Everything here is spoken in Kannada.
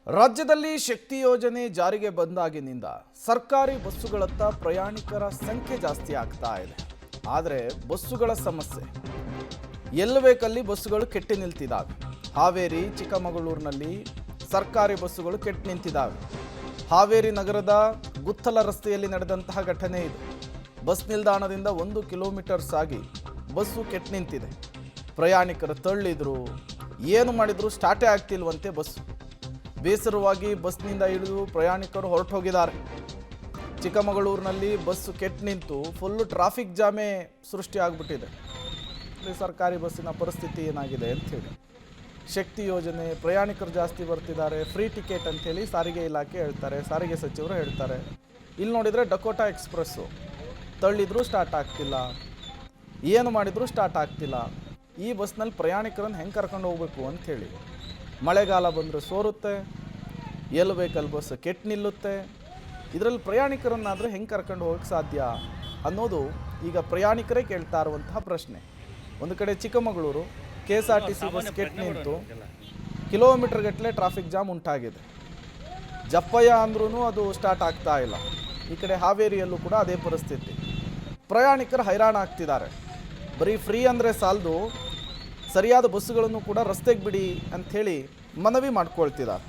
ರಾಜ್ಯದಲ್ಲಿ ಶಕ್ತಿ ಯೋಜನೆ ಜಾರಿಗೆ ಬಂದಾಗಿನಿಂದ ಸರ್ಕಾರಿ ಬಸ್ಸುಗಳತ್ತ ಪ್ರಯಾಣಿಕರ ಸಂಖ್ಯೆ ಜಾಸ್ತಿ ಆಗ್ತಾ ಇದೆ. ಆದರೆ ಬಸ್ಸುಗಳ ಸಮಸ್ಯೆ ಎಲ್ಲಿ ಬೇಕಲ್ಲಿ ಬಸ್ಸುಗಳು ಕೆಟ್ಟಿ ನಿಲ್ತಿದ್ದಾವೆ. ಹಾವೇರಿ, ಚಿಕ್ಕಮಗಳೂರಿನಲ್ಲಿ ಸರ್ಕಾರಿ ಬಸ್ಸುಗಳು ಕೆಟ್ಟು ನಿಂತಿದ್ದಾವೆ. ಹಾವೇರಿ ನಗರದ ಗುತ್ತಲ ರಸ್ತೆಯಲ್ಲಿ ನಡೆದಂತಹ ಘಟನೆ ಇದು. ಬಸ್ ನಿಲ್ದಾಣದಿಂದ 1 ಕಿಲೋಮೀಟರ್ ಸಾಗಿ ಬಸ್ಸು ಕೆಟ್ಟು ನಿಂತಿದೆ. ಪ್ರಯಾಣಿಕರು ತಳ್ಳಿದ್ರು, ಏನು ಮಾಡಿದ್ರು ಸ್ಟಾರ್ಟೇ ಆಗ್ತಿಲ್ವಂತೆ ಬಸ್ಸು. ಬೇಸರವಾಗಿ ಬಸ್ನಿಂದ ಇಳಿದು ಪ್ರಯಾಣಿಕರು ಹೊರಟು ಹೋಗಿದ್ದಾರೆ. ಚಿಕ್ಕಮಗಳೂರಿನಲ್ಲಿ ಬಸ್ಸು ಕೆಟ್ಟು ನಿಂತು ಫುಲ್ಲು ಟ್ರಾಫಿಕ್ ಜಾಮೇ ಸೃಷ್ಟಿ ಆಗಿಬಿಟ್ಟಿದೆ. ಸರ್ಕಾರಿ ಬಸ್ಸಿನ ಪರಿಸ್ಥಿತಿ ಏನಾಗಿದೆ ಅಂಥೇಳಿ ಶಕ್ತಿ ಯೋಜನೆ, ಪ್ರಯಾಣಿಕರು ಜಾಸ್ತಿ ಬರ್ತಿದ್ದಾರೆ, ಫ್ರೀ ಟಿಕೆಟ್ ಅಂಥೇಳಿ ಸಾರಿಗೆ ಇಲಾಖೆ ಹೇಳ್ತಾರೆ, ಸಾರಿಗೆ ಸಚಿವರು ಹೇಳ್ತಾರೆ. ಇಲ್ಲಿ ನೋಡಿದರೆ ಡಕೋಟಾ ಎಕ್ಸ್ಪ್ರೆಸ್ಸು ತಳ್ಳಿದ್ರು ಸ್ಟಾರ್ಟ್ ಆಗ್ತಿಲ್ಲ, ಏನು ಮಾಡಿದರೂ ಸ್ಟಾರ್ಟ್ ಆಗ್ತಿಲ್ಲ. ಈ ಬಸ್ನಲ್ಲಿ ಪ್ರಯಾಣಿಕರನ್ನು ಹೆಂಗೆ ಕರ್ಕೊಂಡು ಹೋಗ್ಬೇಕು ಅಂಥೇಳಿ. ಮಳೆಗಾಲ ಬಂದರೆ ಸೋರುತ್ತೆ, ಎಲ್ಲಿ ಬೇಕಲ್ಲಿ ಬಸ್ ಕೆಟ್ಟು ನಿಲ್ಲುತ್ತೆ. ಇದರಲ್ಲಿ ಪ್ರಯಾಣಿಕರನ್ನಾದರೆ ಹೆಂಗೆ ಕರ್ಕೊಂಡು ಹೋಗಕ್ಕೆ ಸಾಧ್ಯ ಅನ್ನೋದು ಈಗ ಪ್ರಯಾಣಿಕರೇ ಕೇಳ್ತಾ ಇರುವಂತಹ ಪ್ರಶ್ನೆ. ಒಂದು ಕಡೆ ಚಿಕ್ಕಮಗಳೂರು KSRTC ಬಸ್ ಕೆಟ್ಟು ನಿಂತು ಕಿಲೋಮೀಟರ್ ಗಟ್ಟಲೆ ಟ್ರಾಫಿಕ್ ಜಾಮ್ ಉಂಟಾಗಿದೆ. ಜಪ್ಪಯ್ಯ ಅಂದ್ರೂ ಅದು ಸ್ಟಾರ್ಟ್ ಆಗ್ತಾ ಇಲ್ಲ. ಈ ಕಡೆ ಹಾವೇರಿಯಲ್ಲೂ ಕೂಡ ಅದೇ ಪರಿಸ್ಥಿತಿ. ಪ್ರಯಾಣಿಕರು ಹೈರಾಣ ಆಗ್ತಿದ್ದಾರೆ. ಬರೀ ಫ್ರೀ ಅಂದರೆ ಸಾಲದು, ಸರಿಯಾದ ಬಸ್ಸುಗಳನ್ನು ಕೂಡ ರಸ್ತೆಗೆ ಬಿಡಿ ಅಂಥೇಳಿ ಮನವಿ ಮಾಡ್ಕೊಳ್ತಿದ್ದಾರೆ.